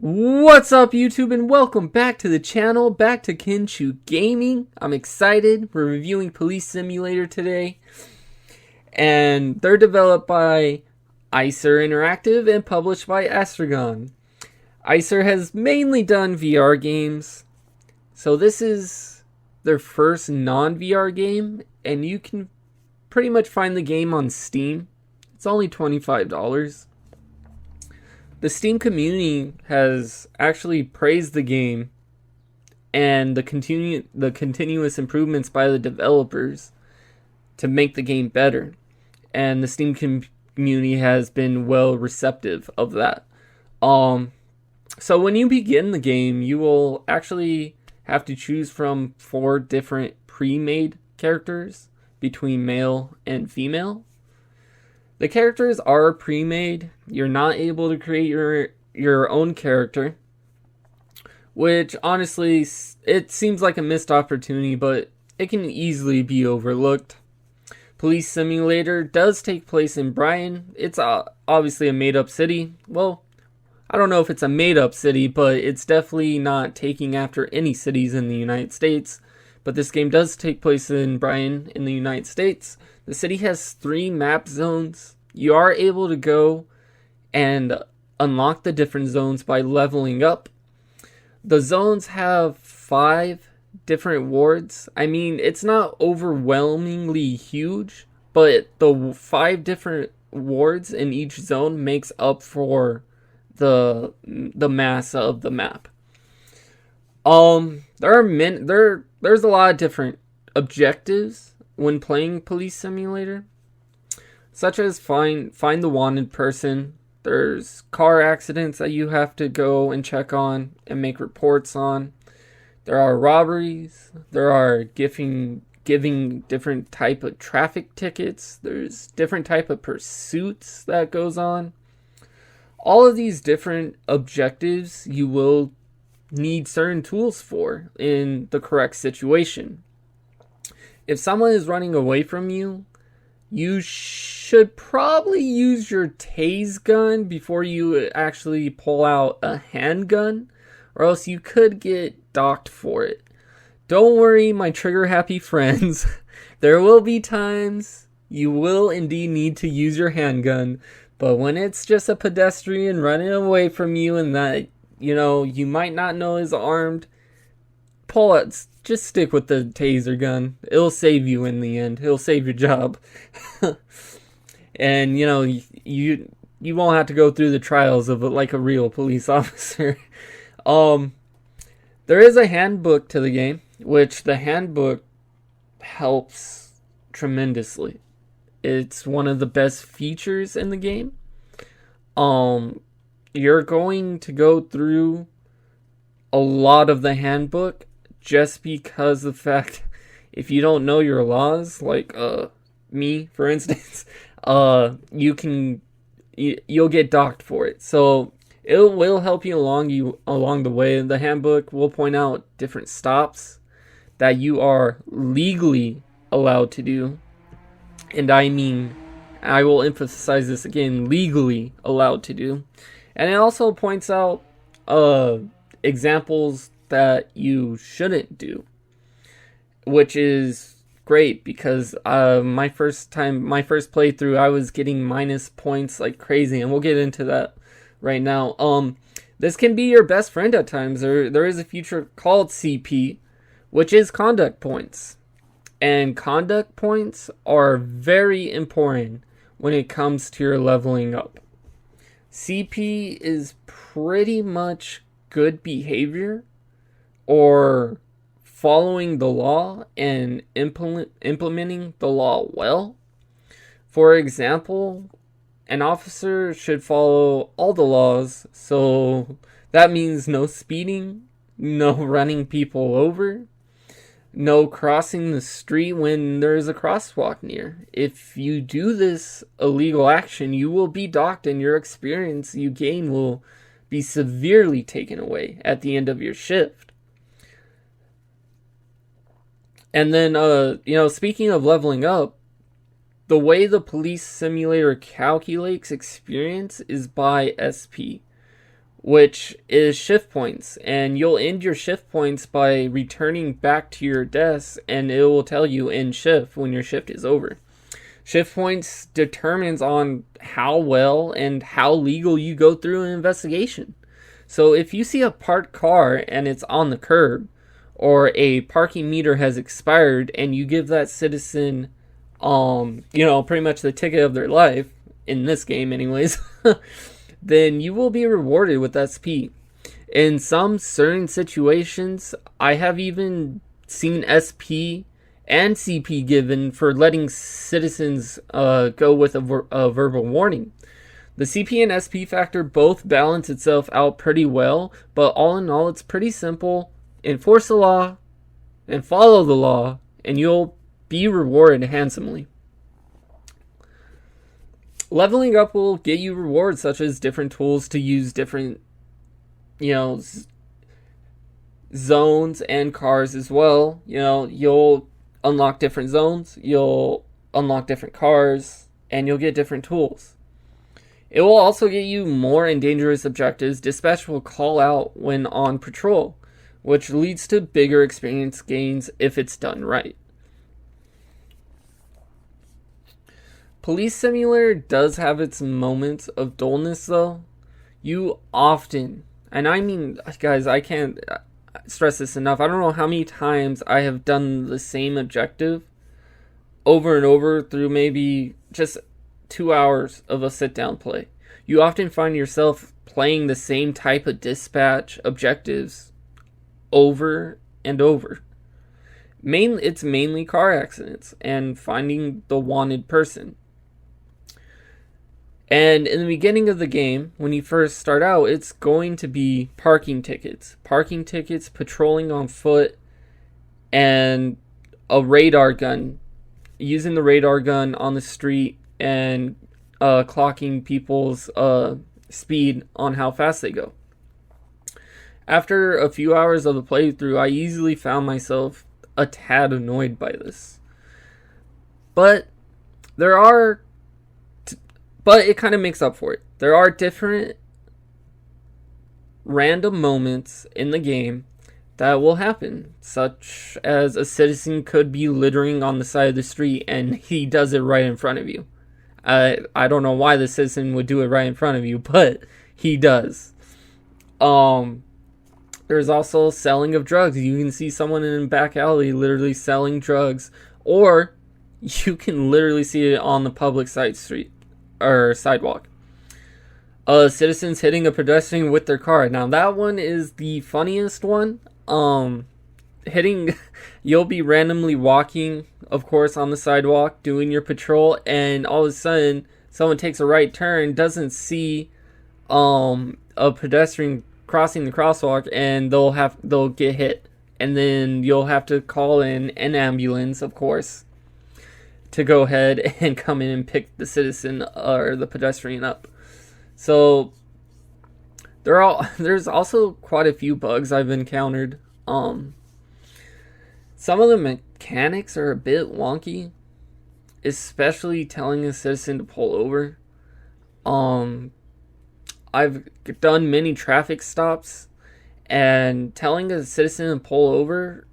What's up, YouTube, and welcome back to the channel, back to Kinchu Gaming. I'm excited. We're reviewing Police Simulator today, and they're developed by Icer Interactive and published by Astragon. Icer has mainly done VR games, so this is their first non-VR game, and you can pretty much find the game on Steam. It's only $25. The Steam community has actually praised the game and the continuous improvements by the developers to make the game better. And the Steam community has been well receptive of that. So when you begin the game, you will actually have to choose from 4 different pre-made characters between male and female. The characters are pre-made. You're not able to create your own character, which honestly, it seems like a missed opportunity, but it can easily be overlooked. Police Simulator does take place in Bryan. It's obviously a made-up city. Well, I don't know if it's a made-up city, but it's definitely not taking after any cities in the United States. But this game does take place in Bryan in the United States. The city has 3 map zones. You are able to go and unlock the different zones by leveling up. The zones have 5 different wards. I mean, it's not overwhelmingly huge, but the 5 different wards in each zone makes up for the mass of the map. There's a lot of different objectives when playing Police Simulator, such as find the wanted person. There's car accidents that you have to go and check on and make reports on. There are robberies. There are giving different type of traffic tickets. There's different type of pursuits that goes on. All of these different objectives you will need certain tools for in the correct situation. If someone is running away from you, you should probably use your tase gun before you actually pull out a handgun, or else you could get docked for it. Don't worry, my trigger happy friends. There will be times you will indeed need to use your handgun, but when it's just a pedestrian running away from you and that, you might not know is armed, pull it. Just stick with the taser gun. It'll save you in the end. It'll save your job. And, you won't have to go through the trials of like a real police officer. There is a handbook to the game, which the handbook helps tremendously. It's one of the best features in the game. You're going to go through a lot of the handbook just because of the fact, if you don't know your laws, like me, for instance, you'll get docked for it. So it will help you along the way. The handbook will point out different stops that you are legally allowed to do. And I will emphasize this again, legally allowed to do. And it also points out examples that you shouldn't do, which is great because my first playthrough I was getting minus points like crazy, and we'll get into that right now. This can be your best friend at times. There is a feature called CP, which is conduct points, and conduct points are very important when it comes to your leveling up. CP is pretty much good behavior, or following the law and implementing the law well. For example, an officer should follow all the laws, so that means no speeding, no running people over, no crossing the street when there's a crosswalk near. If you do this illegal action, you will be docked and your experience you gain will be severely taken away at the end of your shift. And then, speaking of leveling up, the way the Police Simulator calculates experience is by SP, which is shift points. And you'll end your shift points by returning back to your desk, and it will tell you end shift when your shift is over. Shift points determines on how well and how legal you go through an investigation. So if you see a parked car and it's on the curb, or a parking meter has expired, and you give that citizen, pretty much the ticket of their life, in this game anyways, then you will be rewarded with SP. In some certain situations, I have even seen SP and CP given for letting citizens go with a verbal warning. The CP and SP factor both balance itself out pretty well, but all in all, it's pretty simple. Enforce the law and follow the law, and you'll be rewarded handsomely. Leveling up will get you rewards such as different tools to use different, zones and cars as well. You'll unlock different zones, you'll unlock different cars, and you'll get different tools. It will also get you more and dangerous objectives. Dispatch will call out when on patrol, which leads to bigger experience gains if it's done right. Police Simulator does have its moments of dullness though. You often, and I mean, guys, I can't stress this enough. I don't know how many times I have done the same objective over and over through maybe just 2 hours of a sit-down play. You often find yourself playing the same type of dispatch objectives over and over. It's mainly car accidents and finding the wanted person. And in the beginning of the game, when you first start out, it's going to be parking tickets, patrolling on foot, and a radar gun, using the radar gun on the street and clocking people's speed on how fast they go. After a few hours of the playthrough, I easily found myself a tad annoyed by this. But it kind of makes up for it. There are different random moments in the game that will happen, such as a citizen could be littering on the side of the street and he does it right in front of you. I don't know why the citizen would do it right in front of you, but he does. There's also selling of drugs. You can see someone in a back alley literally selling drugs, or you can literally see it on the public street or sidewalk. Citizens hitting a pedestrian with their car. Now that one is the funniest one. You'll be randomly walking, of course, on the sidewalk, doing your patrol, and all of a sudden, someone takes a right turn, doesn't see a pedestrian crossing the crosswalk, and they'll get hit, and then you'll have to call in an ambulance, of course, to go ahead and come in and pick the citizen or the pedestrian up. So there's also quite a few bugs I've encountered. Some of the mechanics are a bit wonky, especially telling a citizen to pull over. I've done many traffic stops, and telling a citizen to pull over,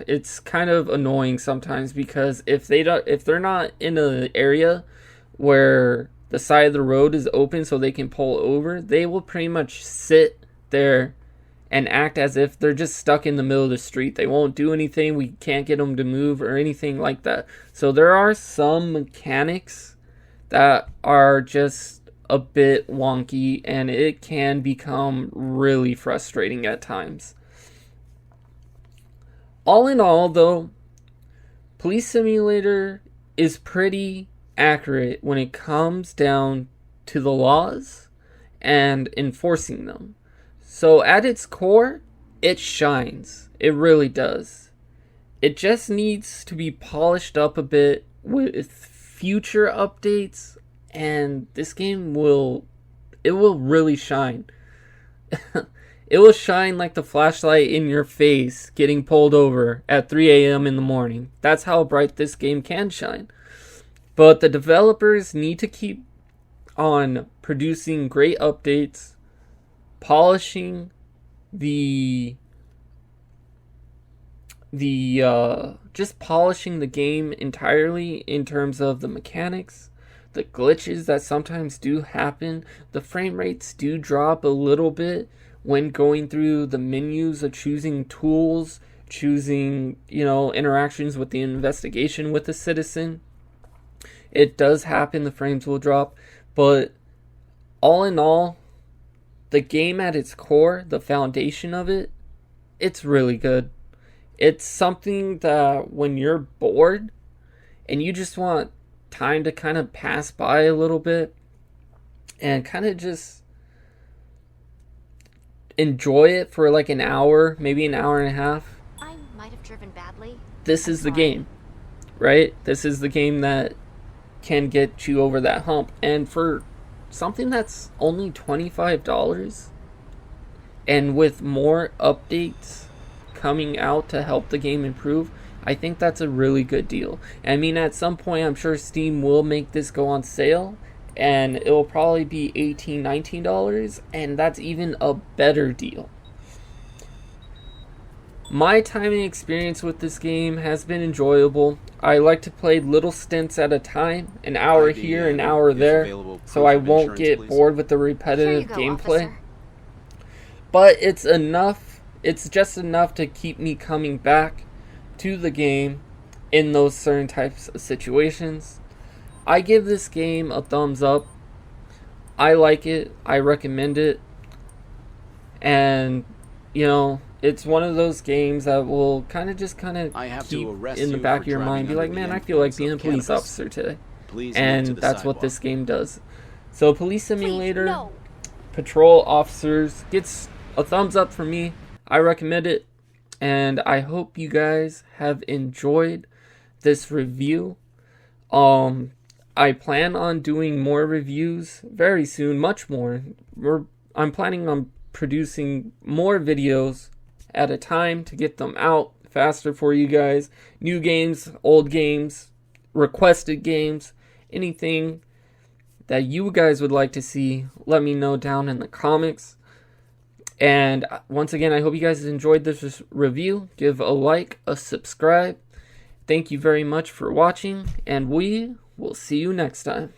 it's kind of annoying sometimes, because if they're not in an area where the side of the road is open so they can pull over, they will pretty much sit there and act as if they're just stuck in the middle of the street. They won't do anything. We can't get them to move or anything like that. So there are some mechanics that are just a bit wonky, and it can become really frustrating at times. All in all, though, Police Simulator is pretty accurate when it comes down to the laws and enforcing them. So at its core, it shines. It really does. It just needs to be polished up a bit with future updates, and this game will really shine. It will shine like the flashlight in your face getting pulled over at 3 a.m. in the morning. That's how bright this game can shine. But the developers need to keep on producing great updates polishing just polishing the game entirely in terms of the mechanics, the glitches that sometimes do happen. The frame rates do drop a little bit when going through the menus of choosing tools, choosing, interactions with the investigation with the citizen. It does happen, the frames will drop, but all in all, the game at its core, the foundation of it, it's really good. It's something that when you're bored and you just want time to kind of pass by a little bit and kind of just enjoy it for like an hour, maybe an hour and a half. I might have driven badly. This is the game, right? This is the game that can get you over that hump. And for something that's only $25 and with more updates coming out to help the game improve, I think that's a really good deal. I mean, at some point I'm sure Steam will make this go on sale and it will probably be $18, $19, and that's even a better deal. My time and experience with this game has been enjoyable. I like to play little stints at a time, an hour here, an hour there, so I won't get bored with the repetitive gameplay. Officer. But it's enough. It's just enough to keep me coming back to the game in those certain types of situations. I give this game a thumbs up. I like it. I recommend it. And, it's one of those games that will kind of keep in the back of your mind. Be like, man, I feel like being a police officer today. And that's what this game does. So Police Simulator, No. Patrol Officers gets a thumbs up from me. I recommend it, and I hope you guys have enjoyed this review. I plan on doing more reviews very soon, much more. I'm planning on producing more videos at a time to get them out faster for you guys. New games, old games, requested games, anything that you guys would like to see, let me know down in the comments. And once again, I hope you guys enjoyed this review. Give a like, a subscribe. Thank you very much for watching, and we will see you next time.